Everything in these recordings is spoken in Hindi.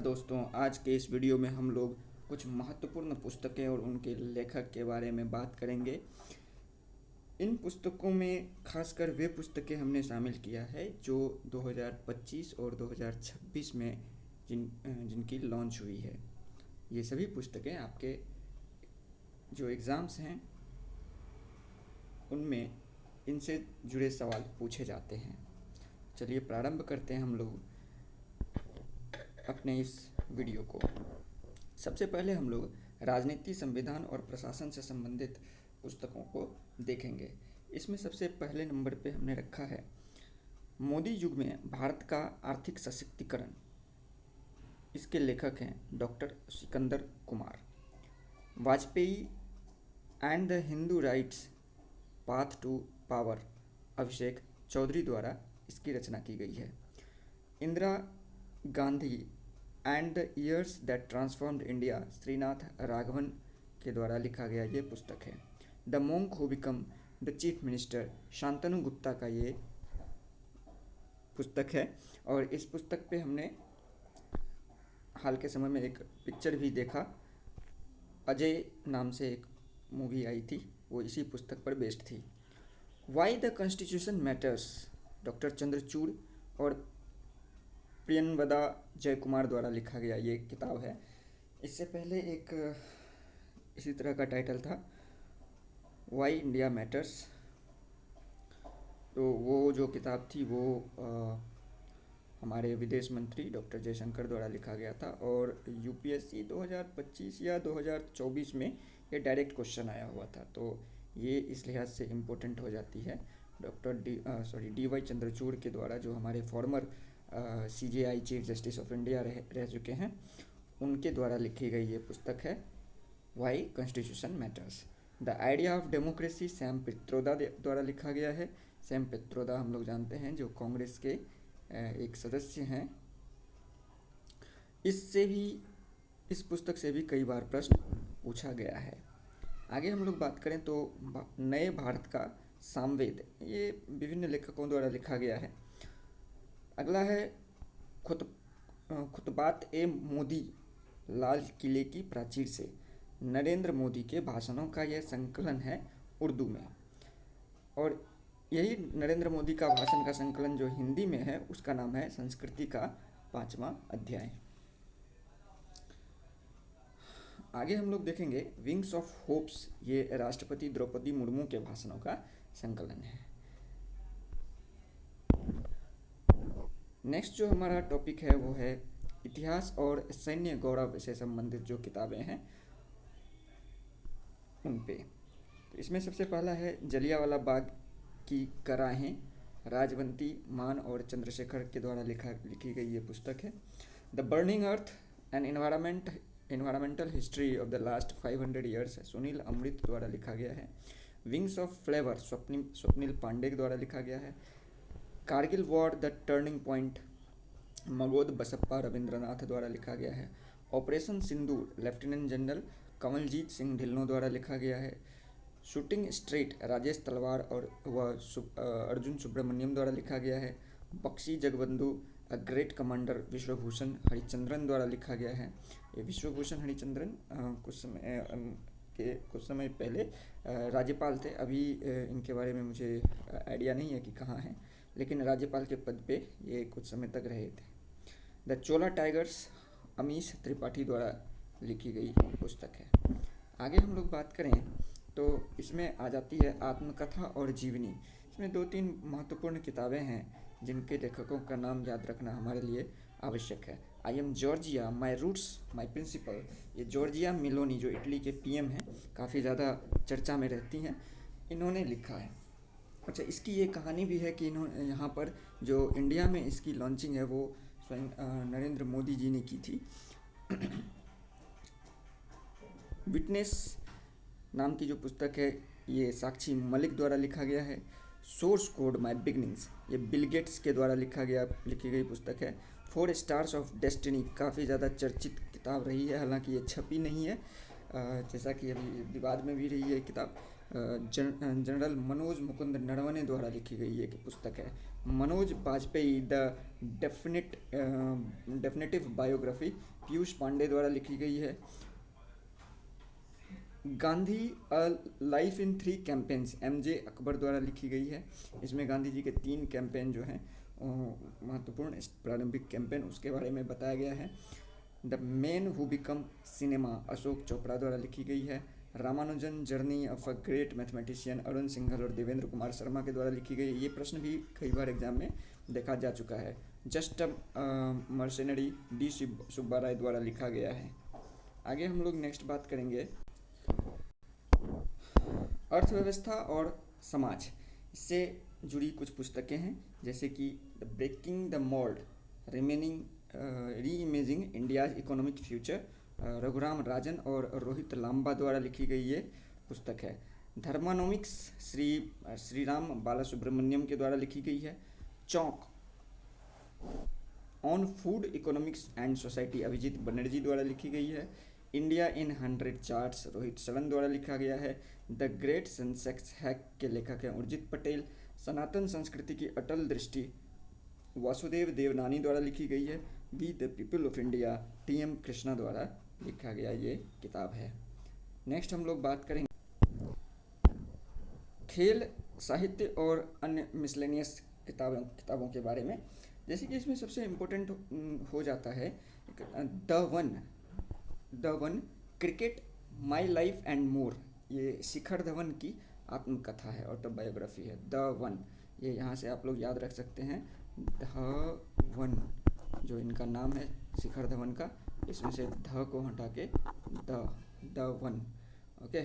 दोस्तों, आज के इस वीडियो में हम लोग कुछ महत्वपूर्ण पुस्तकें और उनके लेखक के बारे में बात करेंगे। इन पुस्तकों में खासकर वे पुस्तकें हमने शामिल किया है जो 2025 और 2026 में जिनकी लॉन्च हुई है। ये सभी पुस्तकें आपके जो एग्ज़ाम्स हैं उनमें इनसे जुड़े सवाल पूछे जाते हैं। चलिए प्रारंभ करते हैं हम लोग अपने इस वीडियो को। सबसे पहले हम लोग राजनीति, संविधान और प्रशासन से संबंधित पुस्तकों को देखेंगे। इसमें सबसे पहले नंबर पे हमने रखा है मोदी युग में भारत का आर्थिक सशक्तिकरण। इसके लेखक हैं doctor Sikandar Kumar. Vajpayee and the Hindu right's path to power, Abhishek Chaudhary द्वारा इसकी रचना की गई है। Indira Gandhi and the years that transformed India, Srinath Raghavan के द्वारा लिखा गया ये पुस्तक है। The monk who became the chief minister, Shantanu Gupta का ये पुस्तक है। और इस पुस्तक पे हमने हाल के समय में एक पिक्चर भी देखा, अजय नाम से एक मूवी आई थी, वो इसी पुस्तक पर बेस्ड थी। Why the constitution matters, doctor Chandrachud और प्रियंवदा जयकुमार द्वारा लिखा गया ये किताब है। इससे पहले एक इसी तरह का टाइटल था, वाई इंडिया मैटर्स। तो वो जो किताब थी वो हमारे विदेश मंत्री डॉक्टर जयशंकर द्वारा लिखा गया था और यूपीएससी 2025 या 2024 में ये डायरेक्ट क्वेश्चन आया हुआ था, तो ये इस लिहाज से इम्पोर्टेंट हो जाती है। डॉक्टर डी वाई चंद्रचूड़ के द्वारा, जो हमारे farmer CJI chief justice of India रह चुके हैं, उनके द्वारा लिखी गई ये पुस्तक है why constitution matters. The idea of democracy, Sam Pitroda द्वारा लिखा गया है। सैम पित्रोदा हम लोग जानते हैं जो कांग्रेस के एक सदस्य हैं। इस पुस्तक से भी कई बार प्रश्न पूछा गया है। आगे हम लोग बात करें तो नए भारत का सामवेद, ये विभिन्न लेखकों द्वारा लिखा गया है। अगला है खुतबात ए मोदी, लाल किले की प्राचीर से, नरेंद्र मोदी के भाषणों का यह संकलन है उर्दू में। और यही नरेंद्र मोदी का भाषण का संकलन जो हिंदी में है उसका नाम है संस्कृति का 5वां अध्याय। आगे हम लोग देखेंगे विंग्स ऑफ होप्स, ये राष्ट्रपति द्रौपदी मुर्मू के भाषणों का संकलन है। नेक्स्ट जो हमारा टॉपिक है वो है इतिहास और सैन्य गौरव से संबंधित जो किताबें हैं उन पे। तो इसमें सबसे पहला है जलियांवाला बाग की कराहें, राजवंती मान और चंद्रशेखर के द्वारा लिखी गई ये पुस्तक है। The burning earth and environmental history of the last 500 years, Sunil Amrith द्वारा लिखा गया है। Wings of flavour, Swapnil Pandey द्वारा लिखा गया है। Kargil war the turning point, Magod Basappa Ravindranath द्वारा लिखा गया है। Operation Sindoor, lieutenant general Kamaljeet Singh Dhillon द्वारा लिखा गया है। शूटिंग स्ट्रेट, राजेश तलवार और अर्जुन सुब्रमण्यम द्वारा लिखा गया है। Bakshi Jagabandhu a great commander, Vishwabhushan Harichandan द्वारा लिखा गया है। ये विश्वभूषण हरिचंद्रन कुछ समय पहले राज्यपाल थे। अभी इनके बारे में मुझे आइडिया नहीं है कि कहाँ हैं, लेकिन राज्यपाल के पद पे ये कुछ समय तक रहे थे। The Chola tigers, Amish Tripathi द्वारा लिखी गई पुस्तक है। आगे हम लोग बात करें तो इसमें आ जाती है आत्मकथा और जीवनी। इसमें 2-3 महत्वपूर्ण किताबें हैं जिनके लेखकों का नाम याद रखना हमारे लिए आवश्यक है। I am Giorgia, my roots my principal, ये जॉर्जिया मेलोनी जो इटली के पीएम हैं, काफ़ी ज़्यादा चर्चा में रहती हैं, इन्होंने लिखा है। अच्छा, इसकी ये कहानी भी है कि इन्होंने यहाँ पर जो इंडिया में इसकी लॉन्चिंग है वो स्वयं नरेंद्र मोदी जी ने की थी। विटनेस नाम की जो पुस्तक है ये साक्षी मलिक द्वारा लिखा गया है। सोर्स कोड माई बिगनिंग्स, ये बिल गेट्स के द्वारा लिखी गई पुस्तक है। 4 स्टार्स ऑफ डेस्टिनी, काफ़ी ज़्यादा चर्चित किताब रही है, हालांकि ये छपी नहीं है, जैसा कि अभी विवाद में भी रही है किताब। जनरल मनोज मुकुंद नरवणे द्वारा लिखी गई एक पुस्तक है Manoj Bajpayee the definitive biography Piyush Pande द्वारा लिखी गई है। Gandhi a life in 3 campaigns M J. Akbar द्वारा लिखी गई है। इसमें गांधी जी के 3 कैंपेन जो हैं महत्वपूर्ण प्रारंभिक कैंपेन उसके बारे में बताया गया है। The man who become cinema Ashok Chopra द्वारा लिखी गई है। Ramanujan journey of a great mathematician Arun Singhal और देवेंद्र कुमार शर्मा के द्वारा लिखी गई। ये प्रश्न भी कई बार एग्जाम में देखा जा चुका है। Just a mercenary D Subba Rao द्वारा लिखा गया है। आगे हम लोग नेक्स्ट बात करेंगे अर्थव्यवस्था और समाज, इससे जुड़ी कुछ पुस्तकें हैं जैसे कि the breaking the mould remaining reimagining India's economic future, Raghuram Rajan और रोहित लांबा द्वारा लिखी गई ये पुस्तक है। धर्मानोमिक्स श्री राम बालासुब्रमण्यम के द्वारा लिखी गई है। Chalk on food economics and society Abhijit Banerjee द्वारा लिखी गई है। India in 100 charts Rohit Salan द्वारा लिखा गया है। द ग्रेट सेंसेक्स हैक के लेखक हैं उर्जित पटेल। सनातन संस्कृति की अटल दृष्टि वासुदेव देवनानी द्वारा लिखी गई है। We the people of India T M. Krishna द्वारा लिखा गया ये किताब है। नेक्स्ट हम लोग बात करेंगे खेल साहित्य और अन्य मिसलेनियस किताबों के बारे में। जैसे कि इसमें सबसे इम्पोर्टेंट हो जाता है the one cricket my life and more, ये शिखर धवन की आत्मकथा है, ऑटोबायोग्राफी है। द वन, ये यहाँ से आप लोग याद रख सकते हैं। द वन जो इनका नाम है शिखर धवन का, इसमें से ध को हटा के the one. Okay.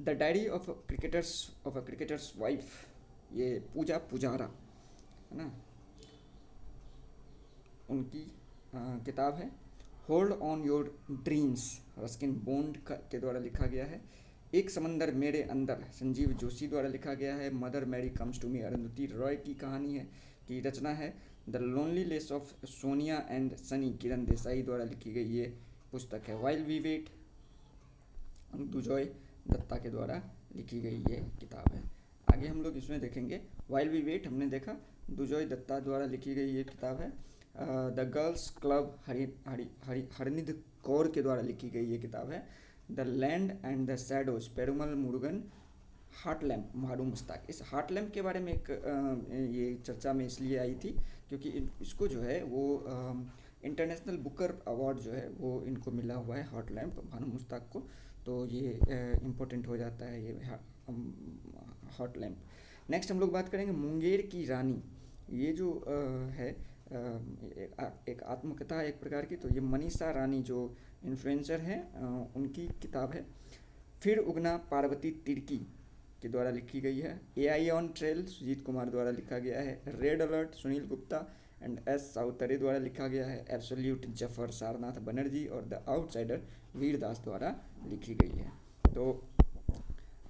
The diary of a cricketers wife, ये पूजा पुजारा है ना, उनकी किताब है। Hold on your dreams Ruskin bond के द्वारा लिखा गया है। एक समंदर मेरे अंदर संजीव जोशी द्वारा लिखा गया है। Mother Mary comes to me Arundhati Roy की कहानी है, की रचना है। The loneliness of Sonia and Sunny Kiran Desai द्वारा लिखी गई ये पुस्तक है। While we wait Dujoy Dutta के द्वारा लिखी गई ये किताब है। आगे हम लोग इसमें देखेंगे वाइल वी वेट, हमने देखा दुजॉय दत्ता द्वारा लिखी गई ये किताब है। द गर्ल्स क्लब हरिनिध कौर के द्वारा लिखी गई ये किताब है। The land and the shadows Perumal Murugan heart lamp मारू मुस्ताक। इस हार्ट लैम्प के बारे में एक ये चर्चा में इसलिए आई थी क्योंकि इसको जो है वो इंटरनेशनल बुकर अवार्ड जो है वो इनको मिला हुआ है हार्ट लैम्प भानु मुस्ताक को, तो ये इम्पोर्टेंट हो जाता है ये हार्ट लैम्प। नेक्स्ट हम लोग बात करेंगे मुंगेर की रानी, ये जो है एक आत्मकथा एक प्रकार की, तो ये मनीषा रानी जो इन्फ्लुएंसर हैं उनकी किताब है। फिर उगना पार्वती तिर्की के द्वारा लिखी गई है। AI on trail Sujit Kumar द्वारा लिखा गया है। Red alert Sunil Gupta and S Sautre द्वारा लिखा गया है। एब्सोल्यूट जफर सारनाथ बनर्जी और द आउटसाइडर वीरदास द्वारा लिखी गई है। तो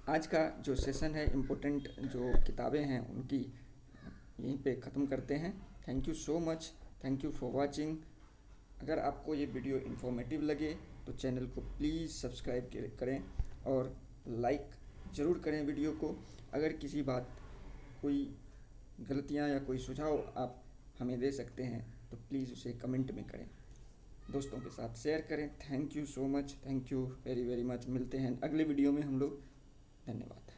आज का जो सेशन है इम्पोर्टेंट जो किताबें हैं उनकी यहीं पे ख़त्म करते हैं। Thank you so much, thank you for watching. अगर आपको ये वीडियो इन्फॉर्मेटिव लगे तो चैनल को प्लीज़ सब्सक्राइब करें और लाइक ज़रूर करें वीडियो को। अगर किसी बात कोई गलतियाँ या कोई सुझाव आप हमें दे सकते हैं तो प्लीज़ उसे कमेंट में करें, दोस्तों के साथ शेयर करें। Thank you so much, thank you very very much. मिलते हैं अगले वीडियो में हम लोग। धन्यवाद।